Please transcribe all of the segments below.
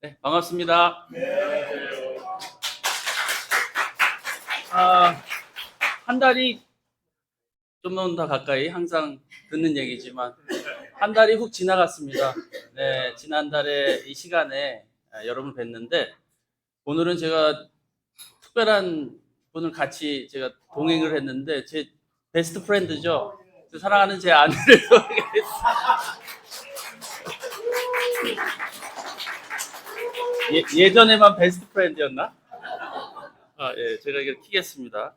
네, 반갑습니다. 한 달이 좀 더 가까이 항상 듣는 얘기지만 한 달이 훅 지나갔습니다. 네, 지난달에 이 시간에 여러분 뵀는데 오늘은 제가 특별한 분을 같이 제가 동행을 했는데 제 베스트 프렌드죠. 사랑하는 제 아내를 소개했습니다. 예전에만 베스트 프렌드였나? 예, 제가 이걸 키겠습니다.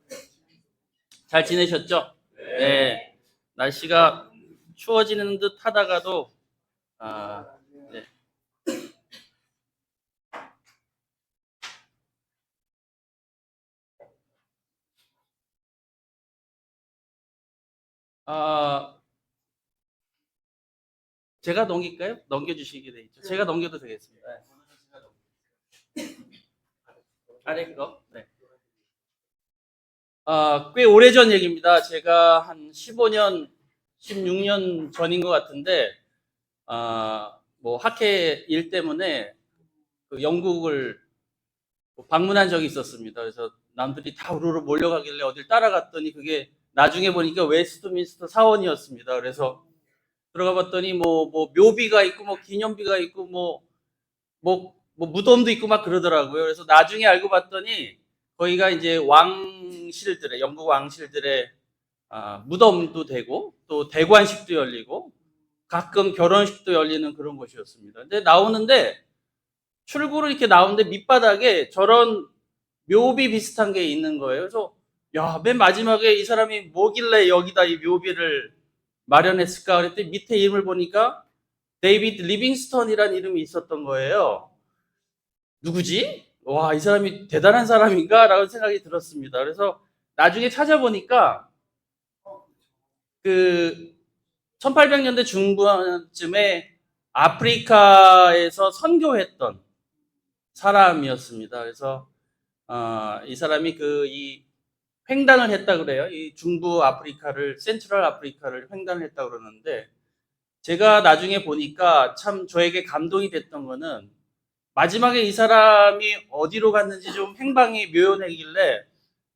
잘 지내셨죠? 네. 날씨가 추워지는 듯 하다가도, 네. 아, 제가 넘길까요? 넘겨주시게 돼 있죠. 제가 넘겨도 되겠습니다. 네. 아래 그거? 네. 꽤 오래전 얘기입니다. 제가 한 15년, 16년 전인 것 같은데, 뭐 학회 일 때문에 그 영국을 방문한 적이 있었습니다. 그래서 남들이 다 우르르 몰려가길래 어딜 따라갔더니 그게 나중에 보니까 웨스트민스터 사원이었습니다. 그래서 들어가 봤더니 뭐 묘비가 있고 뭐 기념비가 있고 뭐 무덤도 있고 막 그러더라고요. 그래서 나중에 알고 봤더니 거기가 이제 왕실들의 영국 왕실들의 무덤도 되고 또 대관식도 열리고 가끔 결혼식도 열리는 그런 곳이었습니다. 근데 나오는데 출구로 이렇게 나오는데 밑바닥에 저런 묘비 비슷한 게 있는 거예요. 그래서 야, 맨 마지막에 이 사람이 뭐길래 여기다 이 묘비를 마련했을까 그랬더니 밑에 이름을 보니까 데이비드 리빙스턴이라는 이름이 있었던 거예요. 누구지? 와, 이 사람이 대단한 사람인가? 라는 생각이 들었습니다. 그래서 나중에 찾아보니까 그 1800년대 중반쯤에 아프리카에서 선교했던 사람이었습니다. 그래서 이 사람이 이 횡단을 했다 그래요. 이 중부 아프리카를 센트럴 아프리카를 횡단을 했다 그러는데 제가 나중에 보니까 참 저에게 감동이 됐던 거는 마지막에 이 사람이 어디로 갔는지 좀 행방이 묘연하길래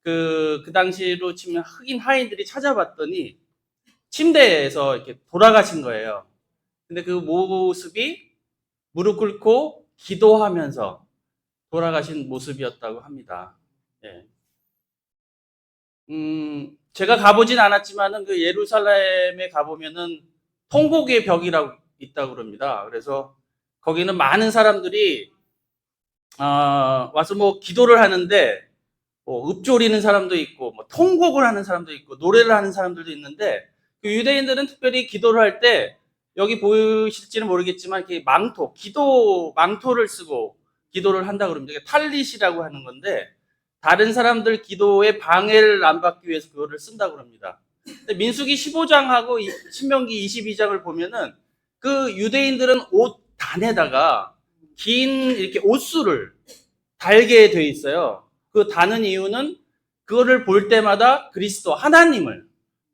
그 당시로 치면 흑인 하인들이 찾아봤더니 침대에서 이렇게 돌아가신 거예요. 근데 그 모습이 무릎 꿇고 기도하면서 돌아가신 모습이었다고 합니다. 예. 제가 가보진 않았지만은 그 예루살렘에 가보면은 통곡의 벽이라고 있다고 그럽니다. 그래서 거기는 많은 사람들이 와서 뭐 기도를 하는데 뭐 읊조리는 사람도 있고 뭐 통곡을 하는 사람도 있고 노래를 하는 사람들도 있는데 그 유대인들은 특별히 기도를 할 때 여기 보이실지는 모르겠지만 이렇게 기도 망토를 쓰고 기도를 한다고 그럽니다. 이게 탈릿이라고 하는 건데 다른 사람들 기도에 방해를 안 받기 위해서 그거를 쓴다고 합니다. 민수기 15장하고 신명기 22장을 보면은 그 유대인들은 옷 단에다가 긴 이렇게 옷수를 달게 돼 있어요. 그 다는 이유는 그거를 볼 때마다 그리스도 하나님을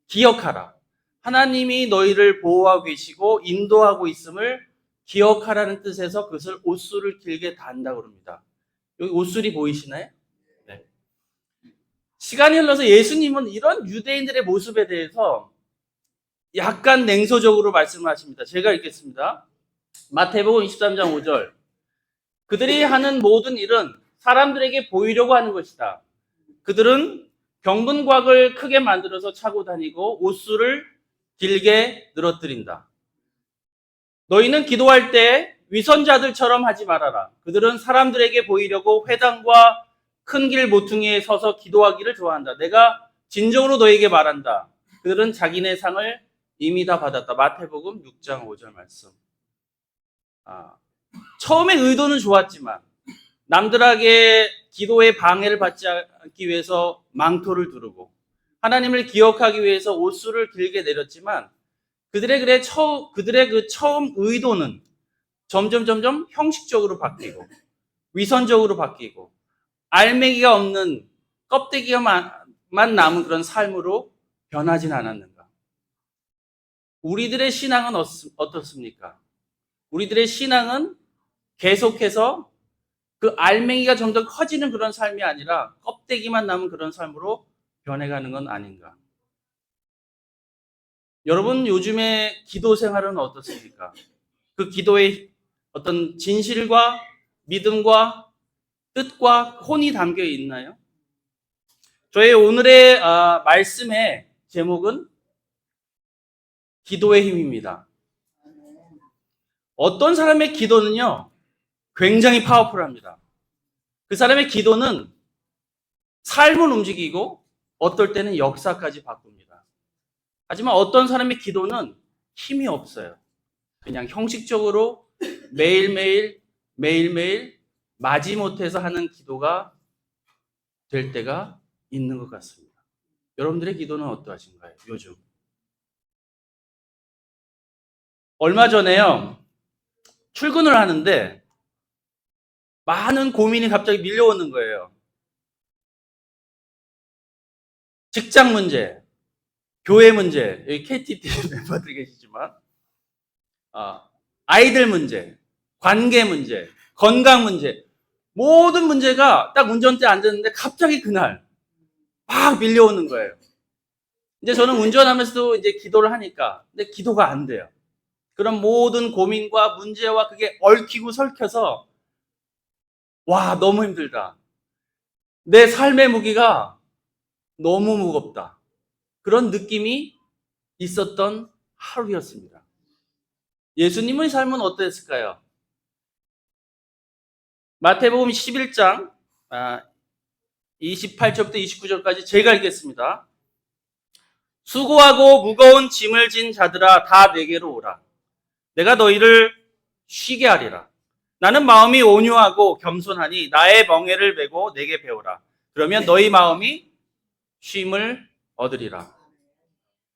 기억하라. 하나님이 너희를 보호하고 계시고 인도하고 있음을 기억하라는 뜻에서 그것을 옷수를 길게 단다고 합니다. 여기 옷술이 보이시나요? 네. 시간이 흘러서 예수님은 이런 유대인들의 모습에 대해서 약간 냉소적으로 말씀을 하십니다. 제가 읽겠습니다. 마태복음 23장 5절. 그들이 하는 모든 일은 사람들에게 보이려고 하는 것이다. 그들은 병분곽을 크게 만들어서 차고 다니고 옷수를 길게 늘어뜨린다. 너희는 기도할 때 위선자들처럼 하지 말아라. 그들은 사람들에게 보이려고 회당과 큰 길 모퉁이에 서서 기도하기를 좋아한다. 내가 진정으로 너에게 말한다. 그들은 자기네 상을 이미 다 받았다. 마태복음 6장 5절 말씀. 처음에 의도는 좋았지만 남들에게 기도에 방해를 받지 않기 위해서 망토를 두르고 하나님을 기억하기 위해서 옷수를 길게 내렸지만 그들의 그 처음 의도는 점점 형식적으로 바뀌고 위선적으로 바뀌고 알맹이가 없는 껍데기만 남은 그런 삶으로 변하진 않았는가? 우리들의 신앙은 어떻습니까? 우리들의 신앙은 계속해서 그 알맹이가 점점 커지는 그런 삶이 아니라 껍데기만 남은 그런 삶으로 변해가는 건 아닌가. 여러분 요즘에 기도 생활은 어떻습니까? 그 기도의 어떤 진실과 믿음과 뜻과 혼이 담겨 있나요? 저희 오늘의 말씀의 제목은 기도의 힘입니다. 어떤 사람의 기도는요, 굉장히 파워풀합니다. 그 사람의 기도는 삶을 움직이고 어떨 때는 역사까지 바꿉니다. 하지만 어떤 사람의 기도는 힘이 없어요. 그냥 형식적으로 매일매일 마지못해서 하는 기도가 될 때가 있는 것 같습니다. 여러분들의 기도는 어떠하신가요? 요즘. 얼마 전에요. 출근을 하는데 많은 고민이 갑자기 밀려오는 거예요. 직장 문제, 교회 문제, 여기 KTT 멤버들이 계시지만, 아이들 문제, 관계 문제, 건강 문제, 모든 문제가 딱 운전대에 앉았는데 갑자기 그날 막 밀려오는 거예요. 이제 저는 운전하면서도 이제 기도를 하니까, 근데 기도가 안 돼요. 그런 모든 고민과 문제와 그게 얽히고 설켜서, 와, 너무 힘들다. 내 삶의 무게가 너무 무겁다. 그런 느낌이 있었던 하루였습니다. 예수님의 삶은 어땠을까요? 마태복음 11장 28절부터 29절까지 제가 읽겠습니다. 수고하고 무거운 짐을 진 자들아 다 내게로 오라. 내가 너희를 쉬게 하리라. 나는 마음이 온유하고 겸손하니 나의 멍에를 메고 내게 배우라. 그러면 너희 마음이 쉼을 얻으리라.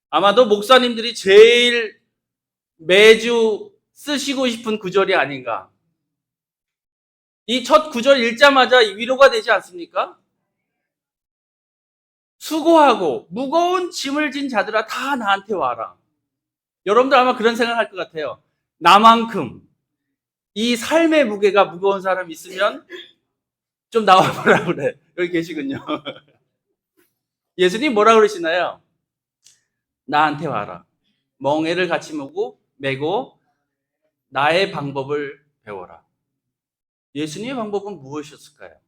아마도 목사님들이 제일 매주 쓰시고 싶은 구절이 아닌가. 이 첫 구절 읽자마자 위로가 되지 않습니까? 수고하고 무거운 짐을 진 자들아 다 나한테 와라. 여러분들 아마 그런 생각할 것 같아요. 나만큼 이 삶의 무게가 무거운 사람 있으면 좀 나와보라 그래. 여기 계시군요. 예수님 뭐라 그러시나요? 나한테 와라. 멍에를 같이 메고 나의 방법을 배워라. 예수님의 방법은 무엇이었을까요?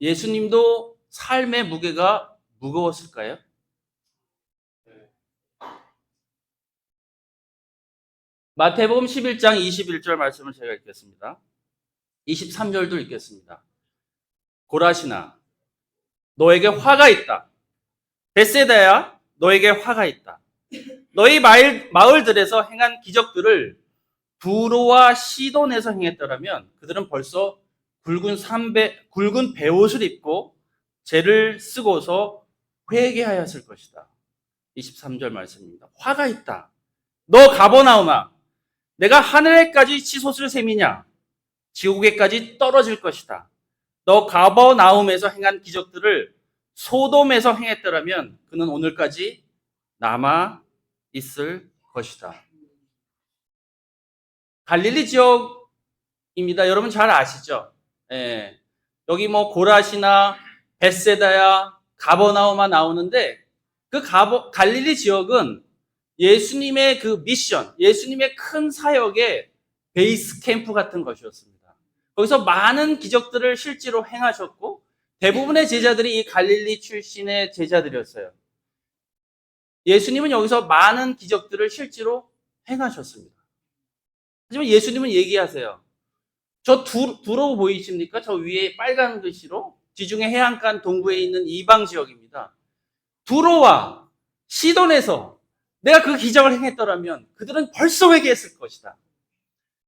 예수님도 삶의 무게가 무거웠을까요? 마태복음 11장 21절 말씀을 제가 읽겠습니다. 23절도 읽겠습니다. 고라시나 너에게 화가 있다. 벳세다야 너에게 화가 있다. 너희 마을들에서 행한 기적들을 두로와 시돈에서 행했더라면 그들은 벌써 굵은 베옷을 입고 죄를 쓰고서 회개하였을 것이다. 23절 말씀입니다. 화가 있다. 너 가버나움아, 내가 하늘에까지 치솟을 셈이냐? 지옥에까지 떨어질 것이다. 너 가버나움에서 행한 기적들을 소돔에서 행했더라면 그는 오늘까지 남아 있을 것이다. 갈릴리 지역입니다. 여러분 잘 아시죠? 예. 여기 뭐 고라시나 벳세다야 가버나움만 나오는데 그 갈릴리 지역은 예수님의 그 미션, 예수님의 큰 사역의 베이스 캠프 같은 것이었습니다. 거기서 많은 기적들을 실제로 행하셨고 대부분의 제자들이 이 갈릴리 출신의 제자들이었어요. 예수님은 여기서 많은 기적들을 실제로 행하셨습니다. 하지만 예수님은 얘기하세요. 저 두로 보이십니까? 저 위에 빨간 글씨로 지중해 해안가 동부에 있는 이방 지역입니다. 두로와 시돈에서 내가 그 기적을 행했더라면 그들은 벌써 회개했을 것이다.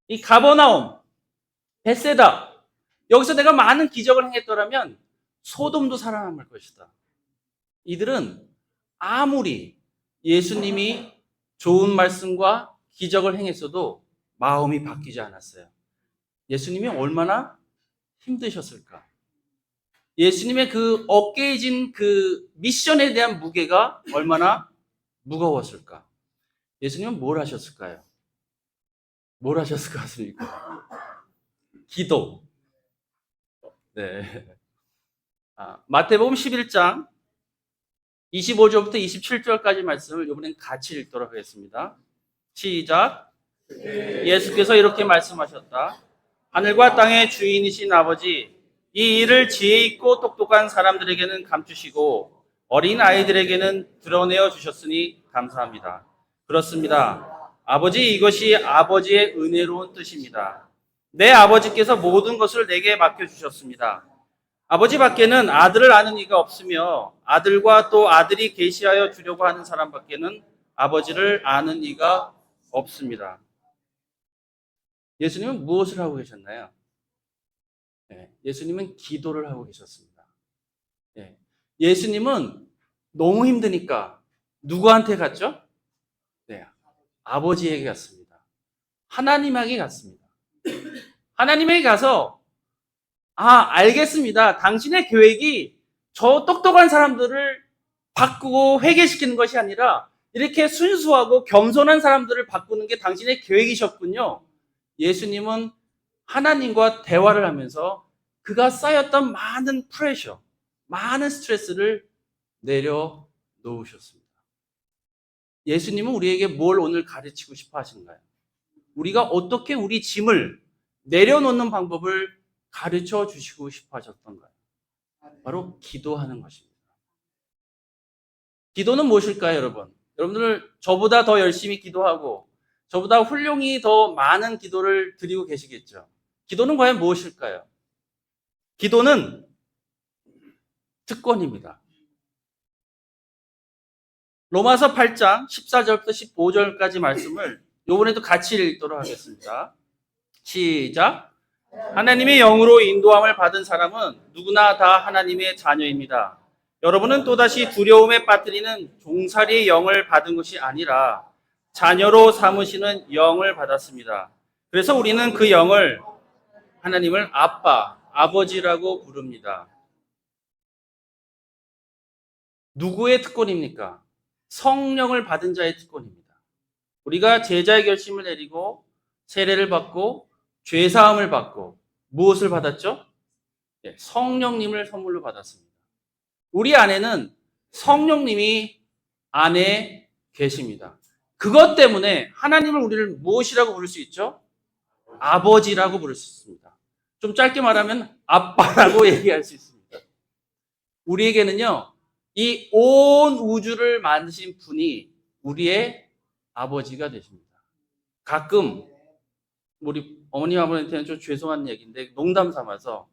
이 가버나움, 벳세다 여기서 내가 많은 기적을 행했더라면 소돔도 살아남을 것이다. 이들은 아무리 예수님이 좋은 말씀과 기적을 행했어도 마음이 바뀌지 않았어요. 예수님이 얼마나 힘드셨을까? 예수님의 그 어깨에 진 그 미션에 대한 무게가 얼마나 무거웠을까? 예수님은 뭘 하셨을까요? 뭘 하셨을 것 같습니까? 기도. 네. 마태복음 11장 25절부터 27절까지 말씀을 이번엔 같이 읽도록 하겠습니다. 시작. 예수께서 이렇게 말씀하셨다. 하늘과 땅의 주인이신 아버지, 이 일을 지혜 있고 똑똑한 사람들에게는 감추시고 어린 아이들에게는 드러내어 주셨으니 감사합니다. 그렇습니다. 아버지, 이것이 아버지의 은혜로운 뜻입니다. 내 아버지께서 모든 것을 내게 맡겨주셨습니다. 아버지 밖에는 아들을 아는 이가 없으며 아들과 또 아들이 계시하여 주려고 하는 사람 밖에는 아버지를 아는 이가 없습니다. 예수님은 무엇을 하고 계셨나요? 예수님은 기도를 하고 계셨습니다. 예수님은 너무 힘드니까 누구한테 갔죠? 아버지에게 갔습니다. 하나님에게 갔습니다. 하나님에게 가서 알겠습니다. 당신의 계획이 저 똑똑한 사람들을 바꾸고 회개시키는 것이 아니라 이렇게 순수하고 겸손한 사람들을 바꾸는 게 당신의 계획이셨군요. 예수님은 하나님과 대화를 하면서 그가 쌓였던 많은 프레셔, 많은 스트레스를 내려놓으셨습니다. 예수님은 우리에게 뭘 오늘 가르치고 싶어 하신가요? 우리가 어떻게 우리 짐을 내려놓는 방법을 가르쳐 주시고 싶어 하셨던가요? 바로 기도하는 것입니다. 기도는 무엇일까요, 여러분? 여러분들 저보다 더 열심히 기도하고 저보다 훌륭히 더 많은 기도를 드리고 계시겠죠. 기도는 과연 무엇일까요? 기도는 특권입니다. 로마서 8장 14절부터 15절까지 말씀을 이번에도 같이 읽도록 하겠습니다. 시작. 하나님의 영으로 인도함을 받은 사람은 누구나 다 하나님의 자녀입니다. 여러분은 또다시 두려움에 빠뜨리는 종살이의 영을 받은 것이 아니라 자녀로 삼으시는 영을 받았습니다. 그래서 우리는 그 영을 하나님을 아빠, 아버지라고 부릅니다. 누구의 특권입니까? 성령을 받은 자의 특권입니다. 우리가 제자의 결심을 내리고 세례를 받고 죄사함을 받고 무엇을 받았죠? 성령님을 선물로 받았습니다. 우리 안에는 성령님이 안에 계십니다. 그것 때문에 하나님을 우리를 무엇이라고 부를 수 있죠? 아버지라고 부를 수 있습니다. 좀 짧게 말하면 아빠라고 얘기할 수 있습니다. 우리에게는요, 이 온 우주를 만드신 분이 우리의 아버지가 되십니다. 가끔 우리 어머님 아버지한테는 좀 죄송한 얘기인데 농담 삼아서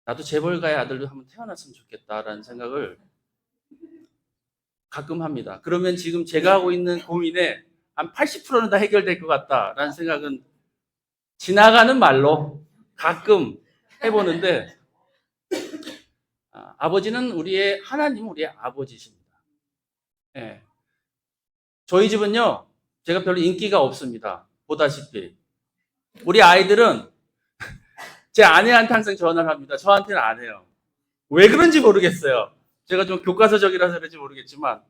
나도 재벌가의 아들도 한번 태어났으면 좋겠다라는 생각을 가끔 합니다. 그러면 지금 제가 하고 있는 고민의 한 80%는 다 해결될 것 같다라는 생각은 지나가는 말로 가끔 해보는데 아버지는 하나님은 우리의 아버지십니다. 저희 집은요, 제가 별로 인기가 없습니다. 보다시피. 우리 아이들은 제 아내한테 항상 전화를 합니다. 저한테는 안 해요. 왜 그런지 모르겠어요. 제가 좀 교과서적이라서 그런지 모르겠지만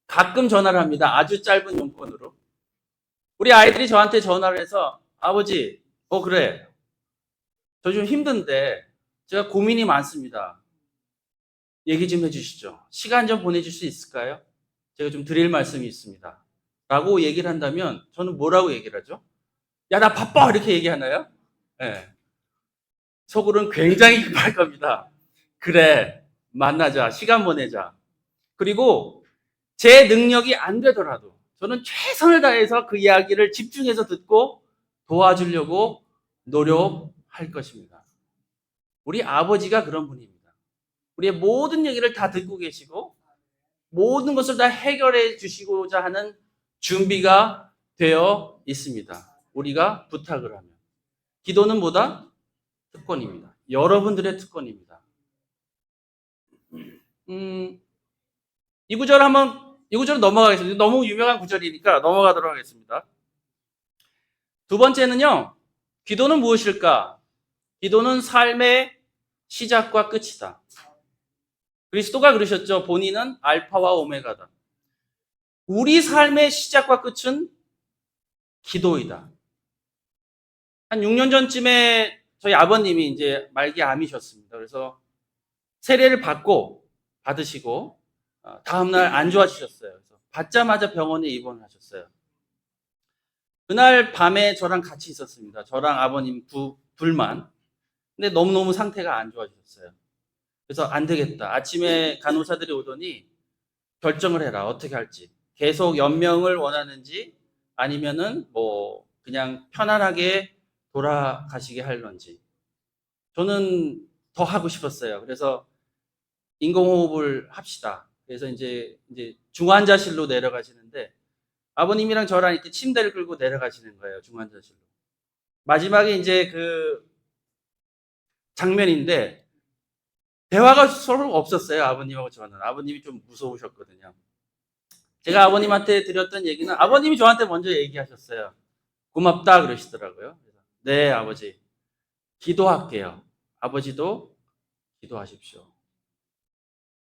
가끔 전화를 합니다. 아주 짧은 용건으로. 우리 아이들이 저한테 전화를 해서 아버지, 그래. 저 좀 힘든데 제가 고민이 많습니다. 얘기 좀 해주시죠. 시간 좀 보내줄 수 있을까요? 제가 좀 드릴 말씀이 있습니다. 라고 얘기를 한다면 저는 뭐라고 얘기를 하죠? 야, 나 바빠! 이렇게 얘기하나요? 속으로는 굉장히 급할 겁니다. 그래, 만나자, 시간 보내자. 그리고 제 능력이 안 되더라도 저는 최선을 다해서 그 이야기를 집중해서 듣고 도와주려고 노력할 것입니다. 우리 아버지가 그런 분입니다. 우리의 모든 얘기를 다 듣고 계시고 모든 것을 다 해결해 주시고자 하는 준비가 되어 있습니다. 우리가 부탁을 하면. 기도는 뭐다? 특권입니다. 여러분들의 특권입니다. 이 구절은 넘어가겠습니다. 너무 유명한 구절이니까 넘어가도록 하겠습니다. 두 번째는요, 기도는 무엇일까? 기도는 삶의 시작과 끝이다. 그리스도가 그러셨죠. 본인은 알파와 오메가다. 우리 삶의 시작과 끝은 기도이다. 한 6년 전쯤에 저희 아버님이 이제 말기 암이셨습니다. 그래서 세례를 받으시고 다음날 안 좋아지셨어요. 그래서 받자마자 병원에 입원하셨어요. 그날 밤에 저랑 같이 있었습니다. 저랑 아버님 둘만. 근데 너무너무 상태가 안 좋아지셨어요. 그래서 안 되겠다. 아침에 간호사들이 오더니 결정을 해라. 어떻게 할지. 계속 연명을 원하는지 아니면은 뭐 그냥 편안하게 돌아가시게 할런지. 저는 더 하고 싶었어요. 그래서 인공호흡을 합시다. 그래서 이제 중환자실로 내려가시는데 아버님이랑 저랑 이렇게 침대를 끌고 내려가시는 거예요. 중환자실로. 마지막에 이제 그 장면인데 대화가 서로 없었어요. 아버님하고 저는. 아버님이 좀 무서우셨거든요. 제가 아버님한테 드렸던 얘기는 아버님이 저한테 먼저 얘기하셨어요. 고맙다 그러시더라고요. 네, 아버지. 기도할게요. 아버지도 기도하십시오.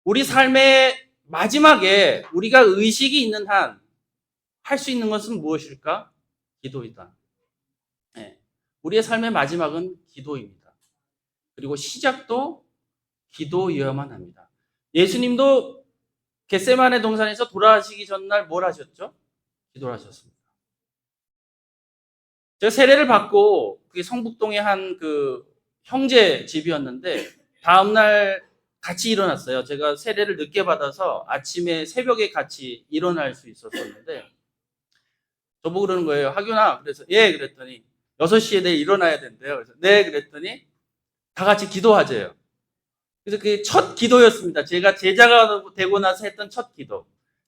우리 삶의 마지막에 우리가 의식이 있는 한 할 수 있는 것은 무엇일까? 기도이다. 네. 우리의 삶의 마지막은 기도입니다. 그리고 시작도 기도여야만 합니다. 예수님도 겟세마네 동산에서 돌아가시기 전날 뭘 하셨죠? 기도를 하셨습니다. 제가 세례를 받고 그게 성북동의 한 그 형제 집이었는데 다음날 같이 일어났어요. 제가 세례를 늦게 받아서 아침에 새벽에 같이 일어날 수 있었었는데 저보고 그러는 거예요. 학윤아. 그래서 예 그랬더니 6시에 내일 일어나야 된대요. 그래서 네 그랬더니 다 같이 기도하재요. 그래서 그게 첫 기도였습니다. 제가 제자가 되고 나서 했던 첫 기도.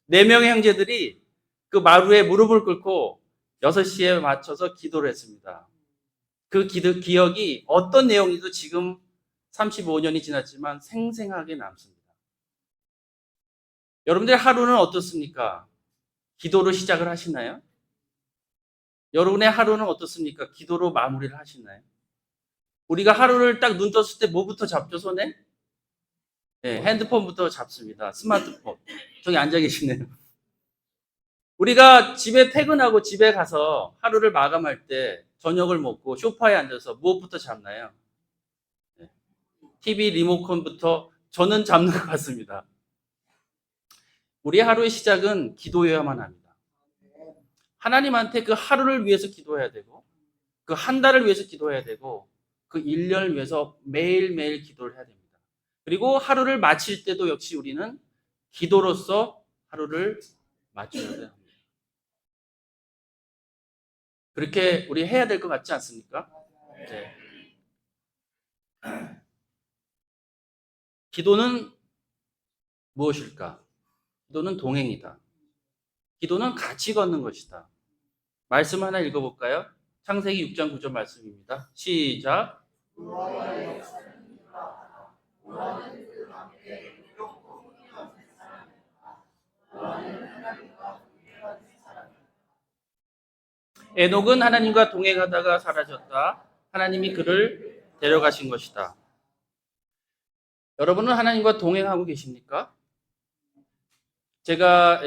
4명의 형제들이 그 마루에 무릎을 꿇고 6시에 맞춰서 기도를 했습니다. 그 기억이 어떤 내용이도 지금 35년이 지났지만 생생하게 남습니다. 여러분들의 하루는 어떻습니까? 기도로 시작을 하시나요? 여러분의 하루는 어떻습니까? 기도로 마무리를 하시나요? 우리가 하루를 딱 눈 떴을 때 뭐부터 잡죠, 손에? 네, 핸드폰부터 잡습니다. 스마트폰. 저기 앉아 계시네요. 우리가 집에 퇴근하고 집에 가서 하루를 마감할 때 저녁을 먹고 소파에 앉아서 무엇부터 잡나요? 네. TV 리모컨부터 저는 잡는 것 같습니다. 우리의 하루의 시작은 기도여야만 합니다. 하나님한테 그 하루를 위해서 기도해야 되고 그 한 달을 위해서 기도해야 되고 그 1년을 위해서 매일매일 기도를 해야 됩니다. 그리고 하루를 마칠 때도 역시 우리는 기도로서 하루를 마쳐야 합니다. 그렇게 우리 해야 될 것 같지 않습니까? 네. 기도는 무엇일까? 기도는 동행이다. 기도는 같이 걷는 것이다. 말씀 하나 읽어볼까요? 창세기 6장 9절 말씀입니다. 시작. 에녹은 하나님과 동행하다가 사라졌다. 하나님이 그를 데려가신 것이다. 여러분은 하나님과 동행하고 계십니까? 제가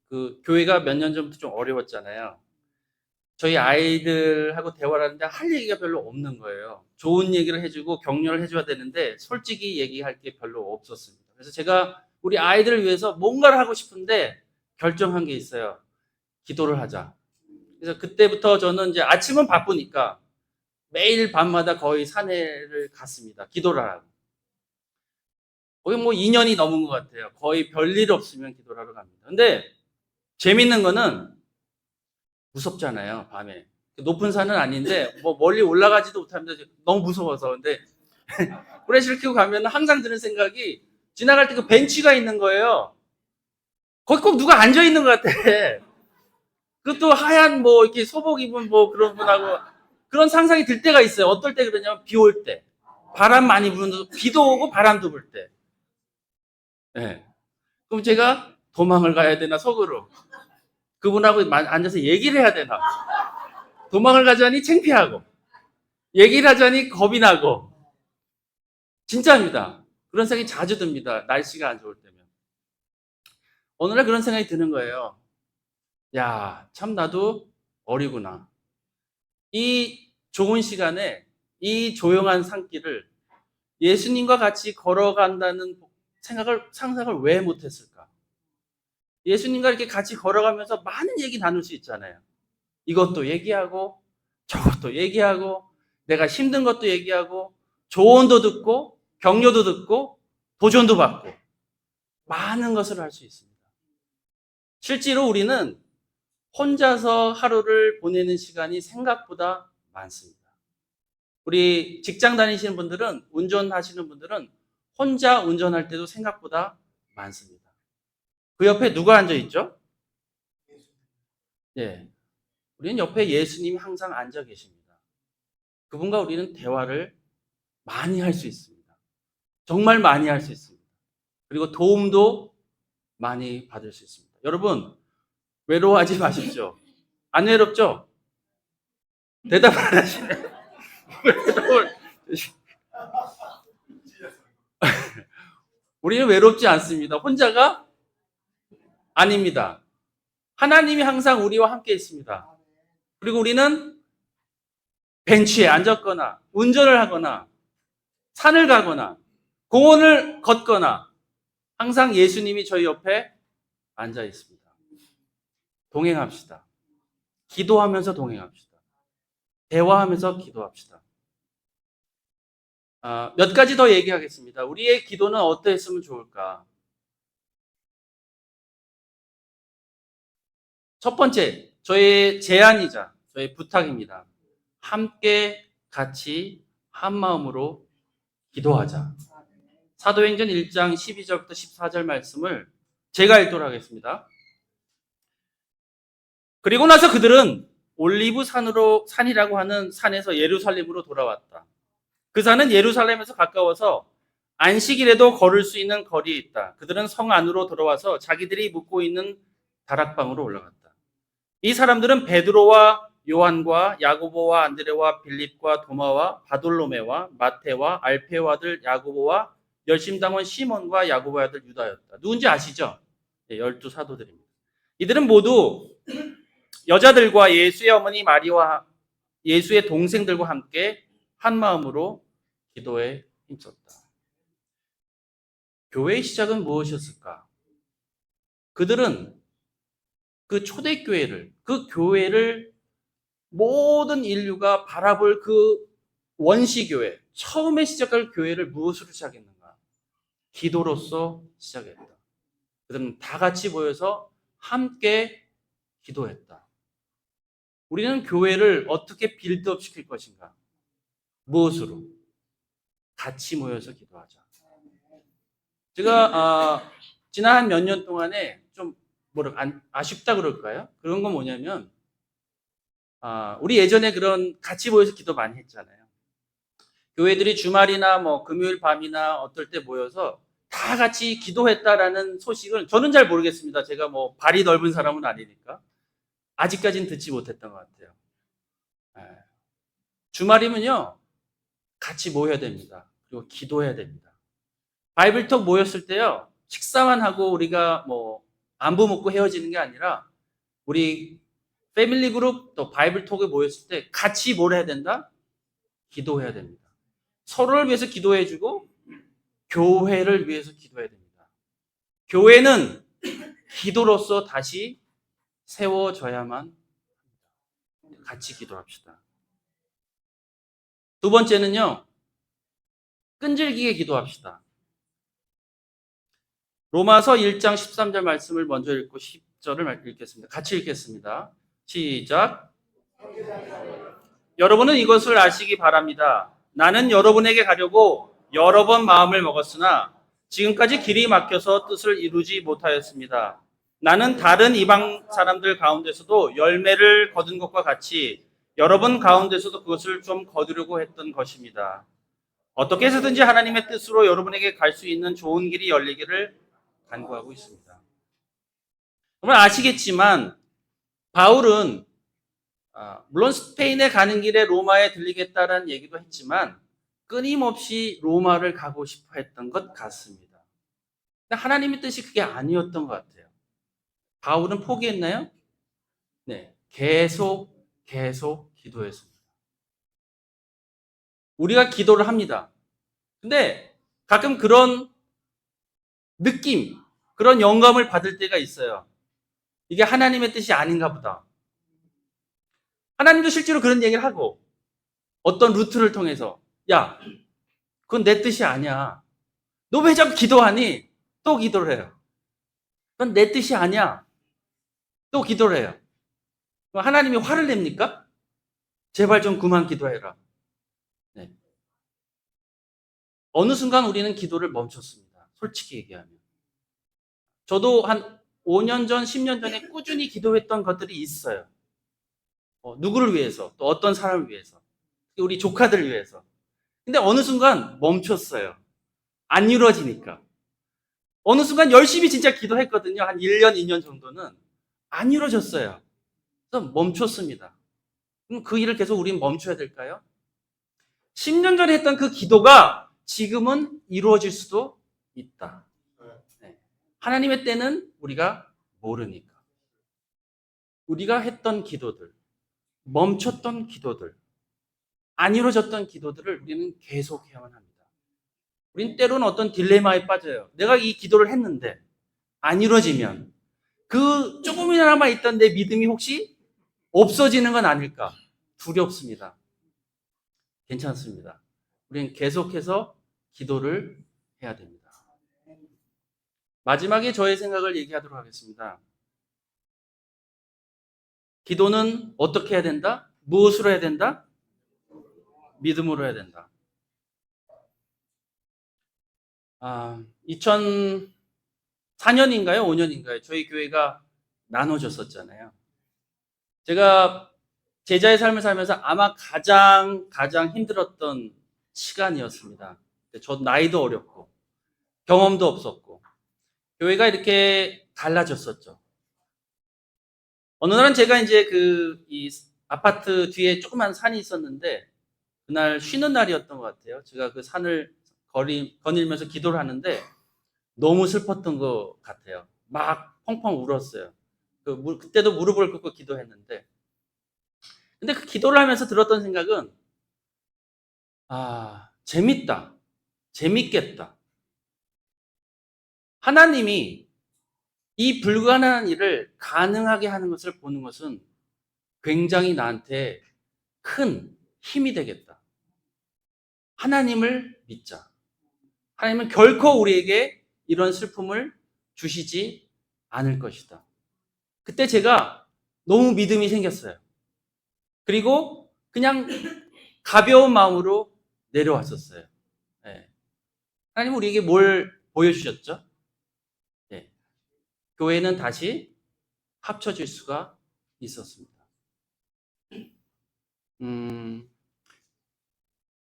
그 교회가 몇 년 전부터 좀 어려웠잖아요. 저희 아이들하고 대화를 하는데 할 얘기가 별로 없는 거예요. 좋은 얘기를 해주고 격려를 해줘야 되는데 솔직히 얘기할 게 별로 없었습니다. 그래서 제가 우리 아이들을 위해서 뭔가를 하고 싶은데 결정한 게 있어요. 기도를 하자. 그래서 그때부터 저는 이제 아침은 바쁘니까 매일 밤마다 거의 산에를 갔습니다. 기도를 하라고. 거의 뭐 2년이 넘은 것 같아요. 거의 별일 없으면 기도를 하러 갑니다. 근데 재밌는 거는 무섭잖아요, 밤에. 높은 산은 아닌데 뭐 멀리 올라가지도 못합니다. 너무 무서워서. 근데 후레쉬를 켜고 가면 항상 드는 생각이 지나갈 때 그 벤치가 있는 거예요. 거기 꼭 누가 앉아 있는 것 같아. 그것도 하얀 뭐 이렇게 소복 입은 뭐 그런 분하고 그런 상상이 들 때가 있어요. 어떨 때 그러냐면 비 올 때. 바람 많이 부는 비도 오고 바람도 불 때. 네. 그럼 제가 도망을 가야 되나 속으로. 그분하고 앉아서 얘기를 해야 되나. 도망을 가자니 창피하고 얘기를 하자니 겁이 나고 진짜입니다. 그런 생각이 자주 듭니다. 날씨가 안 좋을 때면. 어느 날 그런 생각이 드는 거예요. 야, 참 나도 어리구나. 이 좋은 시간에 이 조용한 산길을 예수님과 같이 걸어간다는 상상을 왜 못했을까? 예수님과 이렇게 같이 걸어가면서 많은 얘기 나눌 수 있잖아요. 이것도 얘기하고 저것도 얘기하고 내가 힘든 것도 얘기하고 조언도 듣고 격려도 듣고 도전도 받고 많은 것을 할 수 있습니다. 실제로 우리는 혼자서 하루를 보내는 시간이 생각보다 많습니다. 우리 직장 다니시는 분들은, 운전하시는 분들은 혼자 운전할 때도 생각보다 많습니다. 그 옆에 누가 앉아 있죠? 예. 우리는 옆에 예수님이 항상 앉아 계십니다. 그분과 우리는 대화를 많이 할 수 있습니다. 정말 많이 할 수 있습니다. 그리고 도움도 많이 받을 수 있습니다. 여러분, 외로워하지 마십시오. 안 외롭죠? 대답을 안 하시네. 우리는 외롭지 않습니다. 혼자가 아닙니다. 하나님이 항상 우리와 함께 있습니다. 그리고 우리는 벤치에 앉았거나 운전을 하거나 산을 가거나 공원을 걷거나 항상 예수님이 저희 옆에 앉아 있습니다. 동행합시다. 기도하면서 동행합시다. 대화하면서 기도합시다. 몇 가지 더 얘기하겠습니다. 우리의 기도는 어떠했으면 좋을까? 첫 번째, 저의 제안이자 저의 부탁입니다. 함께 같이 한 마음으로 기도하자. 사도행전 1장 12절부터 14절 말씀을 제가 읽도록 하겠습니다. 그리고 나서 그들은 올리브 산이라고 하는 산에서 예루살렘으로 돌아왔다. 그 산은 예루살렘에서 가까워서 안식일에도 걸을 수 있는 거리에 있다. 그들은 성 안으로 들어와서 자기들이 묵고 있는 다락방으로 올라갔다. 이 사람들은 베드로와 요한과 야고보와 안드레와 빌립과 도마와 바돌로메와 마테와 알페오 아들 야고보와 열심당원 시몬과 야고보의 아들 유다였다. 누군지 아시죠? 12 사도들입니다. 이들은 모두 여자들과 예수의 어머니 마리와 예수의 동생들과 함께 한 마음으로 기도에 힘썼다. 교회의 시작은 무엇이었을까? 그들은 그 초대교회를, 그 교회를 모든 인류가 바라볼 그 원시교회, 처음에 시작할 교회를 무엇으로 시작했는가? 기도로서 시작했다. 그들은 다 같이 모여서 함께 기도했다. 우리는 교회를 어떻게 빌드업 시킬 것인가? 무엇으로? 같이 모여서 기도하자. 제가 지난 몇 년 동안에 좀 아쉽다 그럴까요? 그런 건 뭐냐면 우리 예전에 그런 같이 모여서 기도 많이 했잖아요. 교회들이 주말이나 뭐 금요일 밤이나 어떨 때 모여서 다 같이 기도했다라는 소식을 저는 잘 모르겠습니다. 제가 뭐 발이 넓은 사람은 아니니까 아직까지는 듣지 못했던 것 같아요. 주말이면요 같이 모여야 됩니다. 그리고 기도해야 됩니다. 바이블톡 모였을 때요 식사만 하고 우리가 뭐 안부 묻고 헤어지는 게 아니라 우리 패밀리 그룹 또 바이블톡에 모였을 때 같이 뭘 해야 된다? 기도해야 됩니다. 서로를 위해서 기도해주고 교회를 위해서 기도해야 됩니다. 교회는 기도로서 다시 세워져야만 같이 기도합시다. 두 번째는요, 끈질기게 기도합시다. 로마서 1장 13절 말씀을 먼저 읽고 10절을 읽겠습니다. 같이 읽겠습니다. 시작. 여러분은 이것을 아시기 바랍니다. 나는 여러분에게 가려고 여러 번 마음을 먹었으나 지금까지 길이 막혀서 뜻을 이루지 못하였습니다. 나는 다른 이방 사람들 가운데서도 열매를 거둔 것과 같이 여러분 가운데서도 그것을 좀 거두려고 했던 것입니다. 어떻게 해서든지 하나님의 뜻으로 여러분에게 갈 수 있는 좋은 길이 열리기를 간구하고 있습니다. 여러분 아시겠지만 바울은 물론 스페인에 가는 길에 로마에 들리겠다라는 얘기도 했지만 끊임없이 로마를 가고 싶어 했던 것 같습니다. 근데 하나님의 뜻이 그게 아니었던 것 같아요. 바울은 포기했나요? 네, 계속 기도했습니다. 우리가 기도를 합니다. 근데 가끔 그런 느낌, 그런 영감을 받을 때가 있어요. 이게 하나님의 뜻이 아닌가 보다. 하나님도 실제로 그런 얘기를 하고 어떤 루트를 통해서 야, 그건 내 뜻이 아니야. 너 왜 자꾸 기도하니? 또 기도를 해요. 그건 내 뜻이 아니야. 또 기도를 해요. 하나님이 화를 냅니까? 제발 좀 그만 기도해라. 네. 어느 순간 우리는 기도를 멈췄습니다. 솔직히 얘기하면. 저도 한 5년 전, 10년 전에 꾸준히 기도했던 것들이 있어요. 누구를 위해서, 또 어떤 사람을 위해서, 우리 조카들을 위해서. 근데 어느 순간 멈췄어요. 안 이루어지니까. 어느 순간 열심히 진짜 기도했거든요. 한 1년, 2년 정도는. 안 이루어졌어요. 그래서 멈췄습니다. 그럼 그 일을 계속 우리는 멈춰야 될까요? 10년 전에 했던 그 기도가 지금은 이루어질 수도 있다. 네. 하나님의 때는 우리가 모르니까. 우리가 했던 기도들, 멈췄던 기도들, 안 이루어졌던 기도들을 우리는 계속해야만 합니다. 우린 때로는 어떤 딜레마에 빠져요. 내가 이 기도를 했는데 안 이루어지면 그 조금이나마 있던 내 믿음이 혹시 없어지는 건 아닐까? 두렵습니다. 괜찮습니다. 우리는 계속해서 기도를 해야 됩니다. 마지막에 저의 생각을 얘기하도록 하겠습니다. 기도는 어떻게 해야 된다? 무엇으로 해야 된다? 믿음으로 해야 된다. 2004년인가요? 5년인가요? 저희 교회가 나눠졌었잖아요. 제가 제자의 삶을 살면서 아마 가장 힘들었던 시간이었습니다. 저 나이도 어렸고 경험도 없었고 교회가 이렇게 갈라졌었죠. 어느 날은 제가 이제 이 아파트 뒤에 조그만 산이 있었는데 그날 쉬는 날이었던 것 같아요. 제가 그 산을 거닐면서 기도를 하는데 너무 슬펐던 것 같아요. 막 펑펑 울었어요. 그때도 무릎을 꿇고 기도했는데 근데 그 기도를 하면서 들었던 생각은 재밌다. 재밌겠다. 하나님이 이 불가능한 일을 가능하게 하는 것을 보는 것은 굉장히 나한테 큰 힘이 되겠다. 하나님을 믿자. 하나님은 결코 우리에게 이런 슬픔을 주시지 않을 것이다. 그때 제가 너무 믿음이 생겼어요. 그리고 그냥 가벼운 마음으로 내려왔었어요. 네. 하나님은 우리에게 뭘 보여주셨죠? 네. 교회는 다시 합쳐질 수가 있었습니다.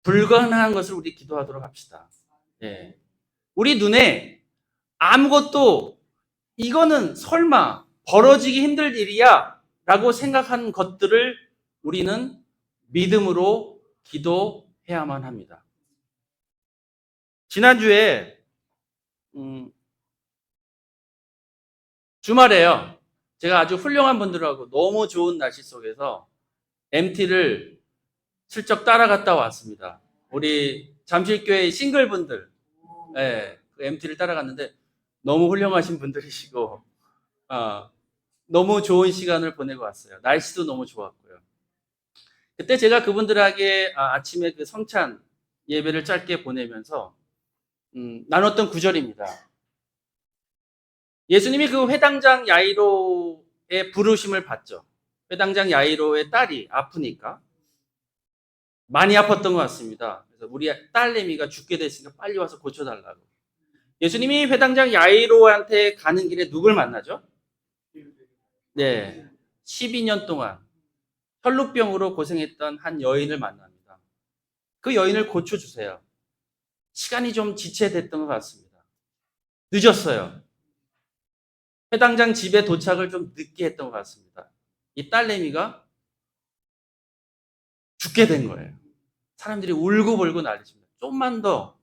불가능한 것을 우리 기도하도록 합시다. 네. 우리 눈에 아무것도 이거는 설마 벌어지기 힘들 일이야 라고 생각한 것들을 우리는 믿음으로 기도해야만 합니다. 지난주에 주말에요. 제가 아주 훌륭한 분들하고 너무 좋은 날씨 속에서 MT를 슬쩍 따라갔다 왔습니다. 우리 잠실교회 싱글분들, 네, 그 MT를 따라갔는데 너무 훌륭하신 분들이시고 너무 좋은 시간을 보내고 왔어요. 날씨도 너무 좋았고요. 그때 제가 그분들에게 아침에 그 성찬 예배를 짧게 보내면서 나눴던 구절입니다. 예수님이 그 회당장 야이로의 부르심을 받죠. 회당장 야이로의 딸이 아프니까 많이 아팠던 것 같습니다. 그래서 우리 딸내미가 죽게 됐으니까 빨리 와서 고쳐달라고. 예수님이 회당장 야이로한테 가는 길에 누굴 만나죠? 네, 12년 동안 혈루병으로 고생했던 한 여인을 만납니다. 그 여인을 고쳐주세요. 시간이 좀 지체됐던 것 같습니다. 늦었어요. 회당장 집에 도착을 좀 늦게 했던 것 같습니다. 이 딸내미가 죽게 된 거예요. 사람들이 울고불고 난리칩니다. 좀만 더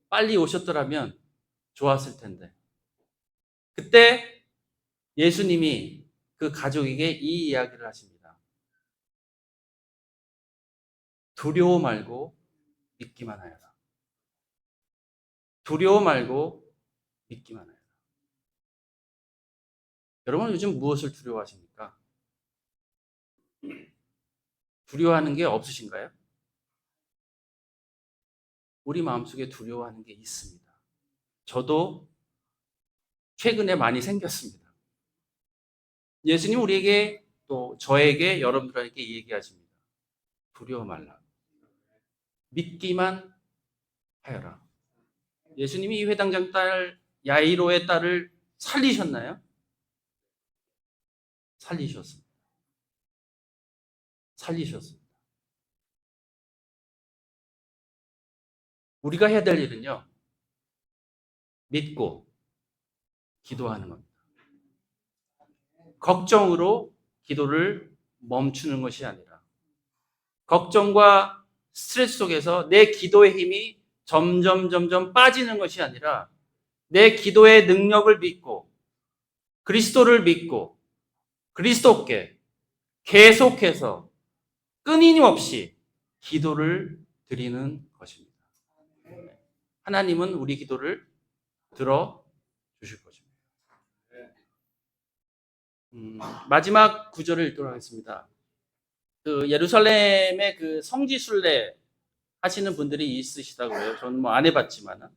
빨리 오셨더라면 좋았을 텐데. 그때 예수님이 그 가족에게 이 이야기를 하십니다. 두려워 말고 믿기만 하여라. 두려워 말고 믿기만 하여라. 여러분 요즘 무엇을 두려워하십니까? 두려워하는 게 없으신가요? 우리 마음속에 두려워하는 게 있습니다. 저도 최근에 많이 생겼습니다. 예수님 우리에게 또 저에게 여러분들에게 얘기하십니다. 두려워 말라. 믿기만 하여라. 예수님이 이 회당장 딸 야이로의 딸을 살리셨나요? 살리셨습니다. 살리셨습니다. 우리가 해야 될 일은요. 믿고 기도하는 겁니다. 걱정으로 기도를 멈추는 것이 아니라 걱정과 스트레스 속에서 내 기도의 힘이 점점 빠지는 것이 아니라 내 기도의 능력을 믿고 그리스도를 믿고 그리스도께 계속해서 끊임없이 기도를 드리는 것입니다. 하나님은 우리 기도를 들어주실 것입니다. 마지막 구절을 읽도록 하겠습니다. 그 예루살렘의 그 성지순례 하시는 분들이 있으시다고 해요. 저는 뭐 안 해봤지만은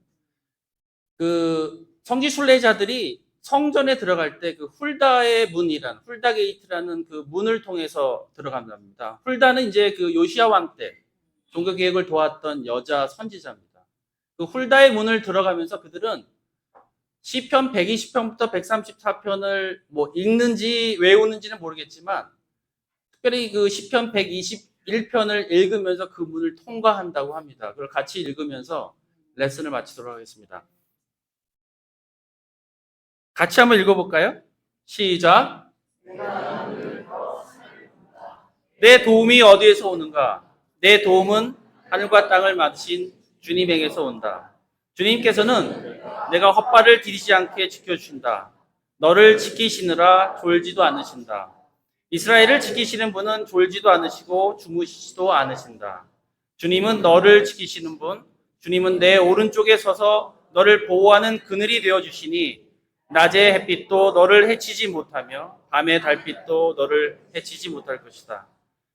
그 성지순례자들이 성전에 들어갈 때 그 훌다의 문이란 훌다 게이트라는 그 문을 통해서 들어간답니다. 훌다는 이제 그 요시야 왕 때 종교 개혁을 도왔던 여자 선지자입니다. 그 훌다의 문을 들어가면서 그들은 시편 120편부터 134편을 뭐 읽는지 외우는지는 모르겠지만 특별히 그 시편 121편을 읽으면서 그 문을 통과한다고 합니다. 그걸 같이 읽으면서 레슨을 마치도록 하겠습니다. 같이 한번 읽어볼까요? 시작. 내 도움이 어디에서 오는가? 내 도움은 하늘과 땅을 만드신 주님에게서 온다. 주님께서는 내가 헛발을 디디지 않게 지켜주신다. 너를 지키시느라 졸지도 않으신다. 이스라엘을 지키시는 분은 졸지도 않으시고 주무시지도 않으신다. 주님은 너를 지키시는 분, 주님은 내 오른쪽에 서서 너를 보호하는 그늘이 되어주시니 낮의 햇빛도 너를 해치지 못하며 밤의 달빛도 너를 해치지 못할 것이다.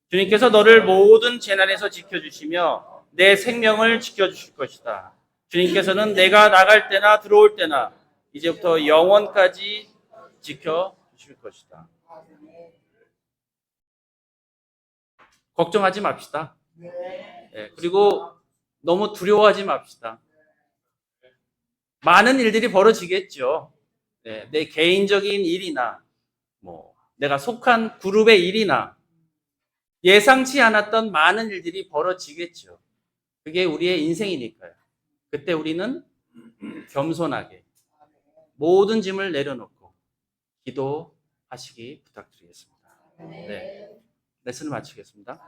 주님께서 너를 모든 재난에서 지켜주시며 내 생명을 지켜주실 것이다. 주님께서는 내가 나갈 때나 들어올 때나 이제부터 영원까지 지켜주실 것이다. 걱정하지 맙시다. 네, 그리고 너무 두려워하지 맙시다. 많은 일들이 벌어지겠죠. 네, 내 개인적인 일이나 뭐 내가 속한 그룹의 일이나 예상치 않았던 많은 일들이 벌어지겠죠. 그게 우리의 인생이니까요. 그때 우리는 겸손하게 모든 짐을 내려놓고 기도하시기 부탁드리겠습니다. 네, 레슨을 마치겠습니다.